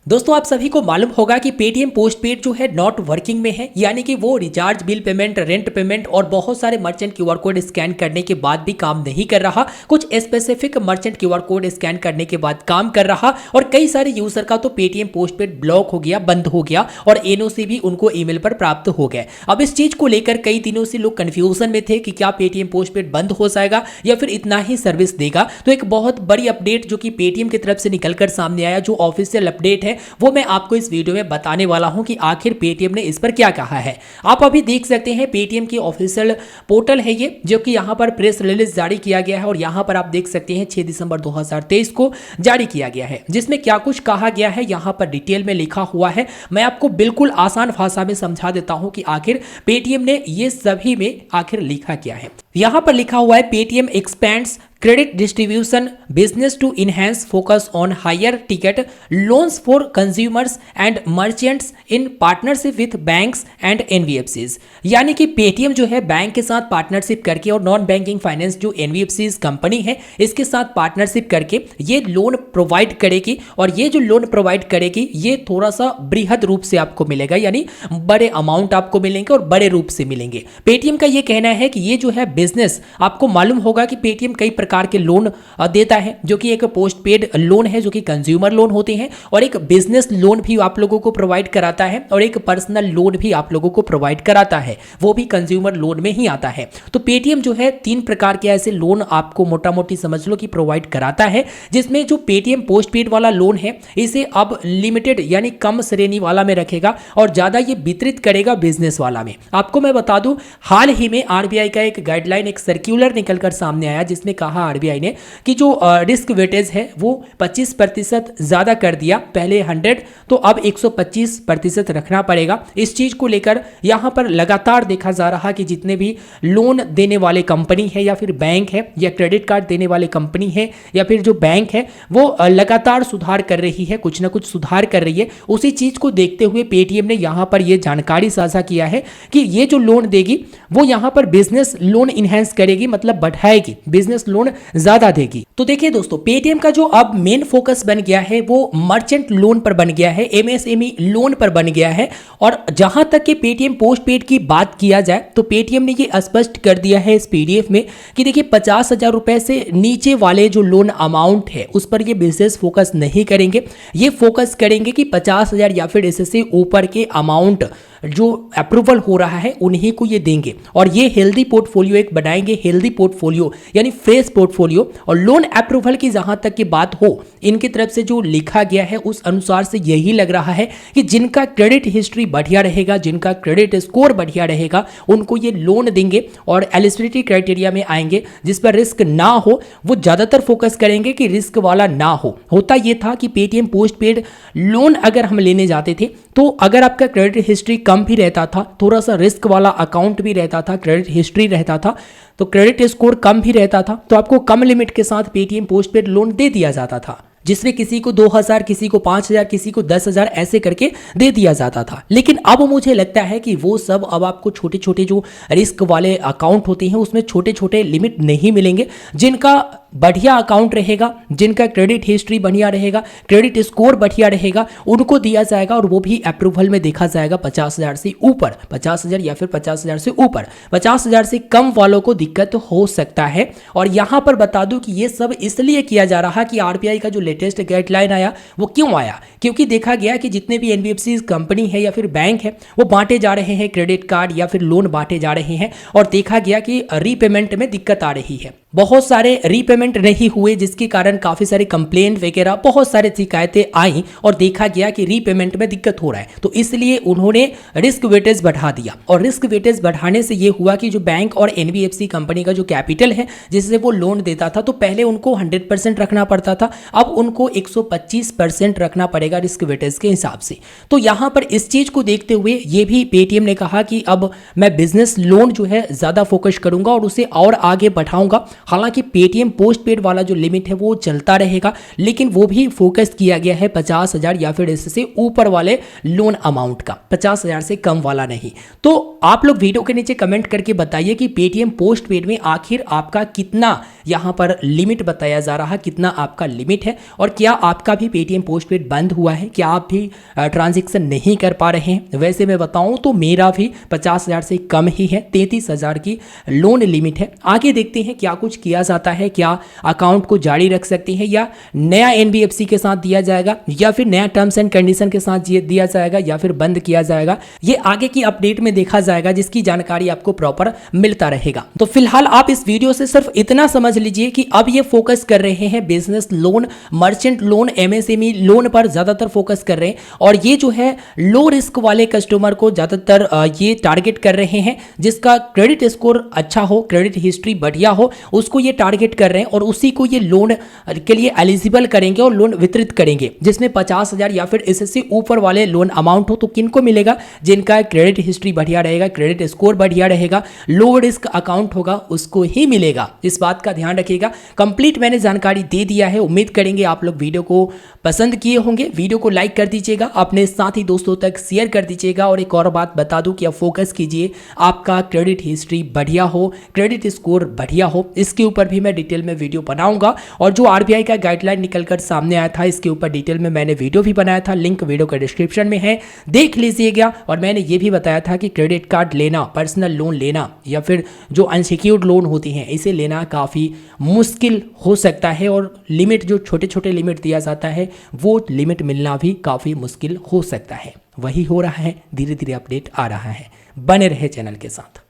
दोस्तों आप सभी को मालूम होगा कि पेटीएम पोस्टपेड जो है नॉट वर्किंग में है, यानी कि वो recharge bill payment, rent payment और बहुत सारे मर्चेंट क्यूआर कोड स्कैन करने के बाद भी काम नहीं कर रहा। कुछ specific merchant QR code scan करने के बाद काम कर रहा और कई सारे यूजर का तो पेटीएम पोस्टपेड ब्लॉक हो गया, बंद हो गया और एनओसी भी उनको ईमेल पर प्राप्त हो गए। अब इस चीज को लेकर कई दिनों से लोग कंफ्यूजन में थे कि क्या पेटीएम पोस्टपेड बंद हो जाएगा या फिर इतना ही सर्विस देगा। तो एक बहुत बड़ी अपडेट जो कि पेटीएम की तरफ से निकलकर सामने आया, जो ऑफिशियल अपडेट है, वो मैं आपको इस वीडियो में बताने वाला हूं कि आखिर पेटीएम ने इस पर क्या कहा है। आप अभी देख सकते हैं पेटीएम की ऑफिशियल पोर्टल है ये, जो कि यहां पर प्रेस रिलीज जारी किया गया है और यहां पर आप देख सकते हैं 6 दिसंबर 2023 को जारी किया गया है, जिसमें क्या कुछ कहा गया है यहां पर डिटेल में लिखा हुआ है। मैं आपको बिल्कुल आसान भाषा में समझा देता हूं कि आखिर पेटीएम ने ये सभी में आखिर लिखा क्या है। यहां पर लिखा हुआ है Paytm expends credit distribution business to enhance focus on higher ticket loans for consumers and merchants in partnership with banks and NBFCs। यानी कि पेटीएम जो है बैंक के साथ पार्टनरशिप करके और नॉन बैंकिंग फाइनेंस जो NBFCs कंपनी है इसके साथ पार्टनरशिप करके ये लोन प्रोवाइड करेगी और ये जो लोन प्रोवाइड करेगी ये थोड़ा सा बृहद रूप से आपको मिलेगा, यानी बड़े अमाउंट आपको मिलेंगे और बड़े रूप से मिलेंगे। पेटीएम का ये कहना है कि ये जो है बिजनेस, आपको मालूम होगा कि पेटीएम कई प्रकार के लोन देता है, जो कि एक पोस्ट पेड लोन है जो कि कंज्यूमर लोन होते हैं और एक बिजनेस लोन भी आप लोगों को प्रोवाइड कराता है और एक पर्सनल लोन भी आप लोगों को प्रोवाइड कराता है, वो भी कंज्यूमर लोन में ही आता है। तो पेटीएम जो है 3 प्रकार के ऐसे लोन आपको मोटा मोटी समझ लो कि प्रोवाइड कराता है, जिसमें जो पेटीएम पोस्ट पेड वाला लोन है इसे अब लिमिटेड यानी कम श्रेणी वाला में रखेगा और ज्यादा ये वितरित करेगा बिजनेस वाला में। आपको मैं बता दूं, हाल ही में आरबीआई का एक गाइडलाइन, एक सर्क्यूलर निकलकर सामने आया जिसमें कहा आरबीआई ने कि जो रिस्क वेटेज है वो 25% ज्यादा कर दिया, पहले 100 तो अब 125% रखना पड़ेगा। इस चीज को लेकर यहां पर लगातार देखा जा रहा कि जितने भी लोन देने वाले कंपनी है या फिर बैंक है या क्रेडिट कार्ड देने वाले कंपनी है या फिर जो बैंक है वो लगातार सुधार कर रही है, कुछ ना कुछ सुधार कर रही है। उसी चीज को देखते हुए पेटीएम ने यहां पर यह जानकारी साझा किया है कि ये जो लोन देगी वो यहां पर बिजनेस लोन इनहेंस करेगी, मतलब बढ़ाएगी, बिजनेस लोन ज्यादा देगी। तो देखिए दोस्तों, पेटीएम का जो अब मेन फोकस बन गया है वो मर्चेंट लोन पर बन गया है, एमएसएमई लोन पर बन गया है। और जहां तक कि पेटीएम पोस्टपेड की बात किया जाए तो पेटीएम ने ये स्पष्ट कर दिया है इस पीडीएफ में कि देखिए 50,000 रुपए से नीचे वाले जो लोन अमाउंट है उस पर ये विशेष फोकस नहीं करेंगे। ये फोकस करेंगे कि 50,000 या फिर इससे ऊपर के अमाउंट जो अप्रूवल हो रहा है उन्हीं को ये देंगे और ये हेल्दी पोर्टफोलियो एक बनाएंगे, हेल्दी पोर्टफोलियो यानी फ्रेश पोर्टफोलियो। और लोन अप्रूवल की जहां तक की बात हो, इनकी तरफ से जो लिखा गया है उस अनुसार से यही लग रहा है कि जिनका क्रेडिट हिस्ट्री बढ़िया रहेगा, जिनका क्रेडिट स्कोर बढ़िया रहेगा, उनको ये लोन देंगे और एलिजिबिलिटी क्राइटेरिया में आएंगे जिस पर रिस्क ना हो। वो ज्यादातर फोकस करेंगे कि रिस्क वाला ना हो। होता यह था कि पेटीएम पोस्टपेड लोन अगर हम लेने जाते थे तो अगर आपका क्रेडिट हिस्ट्री कम भी रहता था, थोड़ा सा रिस्क वाला अकाउंट भी रहता था, क्रेडिट हिस्ट्री रहता था, तो क्रेडिट स्कोर कम भी रहता था, तो आपको कम लिमिट के साथ पेटीएम पोस्टपेड लोन दे दिया जाता था, जिसमें किसी को 2,000, किसी को 5,000, किसी को 10,000 ऐसे करके दे दिया जाता था। लेकिन अब मुझे लगता है कि वो सब अब आपको छोटे छोटे जो रिस्क वाले अकाउंट होते हैं उसमें छोटे छोटे लिमिट नहीं मिलेंगे। जिनका बढ़िया अकाउंट रहेगा, जिनका क्रेडिट हिस्ट्री बढ़िया रहेगा, क्रेडिट स्कोर बढ़िया रहेगा, उनको दिया जाएगा और वो भी अप्रूवल में देखा जाएगा 50,000 से ऊपर, 50,000 या फिर 50,000 से ऊपर। 50,000 से कम वालों को दिक्कत हो सकता है। और यहां पर बता दूं कि ये सब इसलिए किया जा रहा कि आरबीआई का जो लेटेस्ट गाइडलाइन आया वो क्यों आया, क्योंकि देखा गया कि जितने भी एनबीएफसी कंपनी है या फिर बैंक है वो बांटे जा रहे हैं, क्रेडिट कार्ड या फिर लोन बांटे जा रहे हैं और देखा गया कि रीपेमेंट में दिक्कत आ रही है। बहुत सारे रीपेमेंट नहीं हुए जिसके कारण काफी सारे कंप्लेंट वगैरह, बहुत सारी शिकायतें आई और देखा गया कि रीपेमेंट में दिक्कत हो रहा है। तो इसलिए उन्होंने रिस्क वेटेज बढ़ा दिया और रिस्क वेटेज बढ़ाने से यह हुआ कि जो बैंक और एनबीएफसी कंपनी का जो कैपिटल है जिससे वो लोन देता था, तो पहले उनको 100% रखना पड़ता था, अब उनको 125% रखना पड़ेगा रिस्क वेटेज के हिसाब से। तो यहां पर इस चीज को देखते हुए ये भी पेटीएम ने कहा कि अब मैं बिजनेस लोन जो है ज्यादा फोकस करूंगा और उसे और आगे बढ़ाऊंगा। हालांकि पेटीएम पोस्ट पेड वाला जो लिमिट है वो चलता रहेगा, लेकिन वो भी फोकस किया गया है 50,000 या फिर इससे ऊपर वाले लोन अमाउंट का, 50,000 से कम वाला नहीं। तो आप लोग वीडियो के नीचे कमेंट करके बताइए कि पेटीएम पोस्ट पेड में आखिर आपका कितना यहाँ पर लिमिट बताया जा रहा है, कितना आपका लिमिट है, और क्या आपका भी पेटीएम पोस्ट पेड बंद हुआ है, क्या आप भी ट्रांजेक्शन नहीं कर पा रहे हैं। वैसे मैं बताऊं तो मेरा भी 50,000 से कम ही है, 33,000 की लोन लिमिट है। आगे देखते हैं क्या कुछ किया जाता है, क्या अकाउंट को जारी रख सकते हैं या नया एनबीएफसी के साथ दिया जाएगा या फिर नया टर्म्स एंड कंडीशन के साथ दिया जाएगा या फिर बंद किया जाएगा, ये आगे की अपडेट में देखा जाएगा, जिसकी जानकारी आपको प्रॉपर मिलता रहेगा। तो फिलहाल आप इस वीडियो से सिर्फ इतना समझ लीजिए कि अब ये फोकस कर रहे हैं business loan, merchant loan, MSME loan पर ज्यादातर फोकस कर रहे हैं, और ये जो है लो रिस्क वाले कस्टमर को ज्यादातर ये टारगेट कर रहे हैं, जिसका क्रेडिट स्कोर अच्छा हो, क्रेडिट हिस्ट्री बढ़िया हो, उसको ये टारगेट कर रहे हैं और उसी को ये लोन के लिए एलिजिबल करेंगे और लोन वितरित करेंगे, जिसमें 50,000 या फिर इससे ऊपर वाले लोन अमाउंट हो। तो किनको मिलेगा? जिनका क्रेडिट हिस्ट्री बढ़िया रहेगा, क्रेडिट स्कोर बढ़िया रहेगा, लो रिस्क अकाउंट होगा, उसको ही मिलेगा। इस बात का ध्यान रखिएगा। कंप्लीट मैंने जानकारी दे दिया है। उम्मीद करेंगे आप लोग वीडियो को पसंद किए होंगे। वीडियो को लाइक कर दीजिएगा, अपने साथी दोस्तों तक शेयर कर दीजिएगा। और एक और बात बता दूं कि आप फोकस कीजिए आपका क्रेडिट हिस्ट्री बढ़िया हो, क्रेडिट स्कोर बढ़िया हो। इसके ऊपर भी मैं डिटेल में वीडियो बनाऊंगा, और जो आरबीआई का गाइडलाइन निकलकर सामने आया था, इसके ऊपर डिटेल में मैंने वीडियो भी बनाया था, लिंक वीडियो के डिस्क्रिप्शन में है, देख लीजिएगा। और मैंने ये भी बताया था कि क्रेडिट कार्ड लेना, पर्सनल लोन लेना या फिर जो अनसिक्योर्ड लोन होती हैं, इसे लेना काफ़ी मुश्किल हो सकता है, और लिमिट जो छोटे छोटे लिमिट दिया जाता है वो लिमिट मिलना भी काफ़ी मुश्किल हो सकता है। वही हो रहा है, धीरे धीरे अपडेट आ रहा है। बने रहे चैनल के साथ।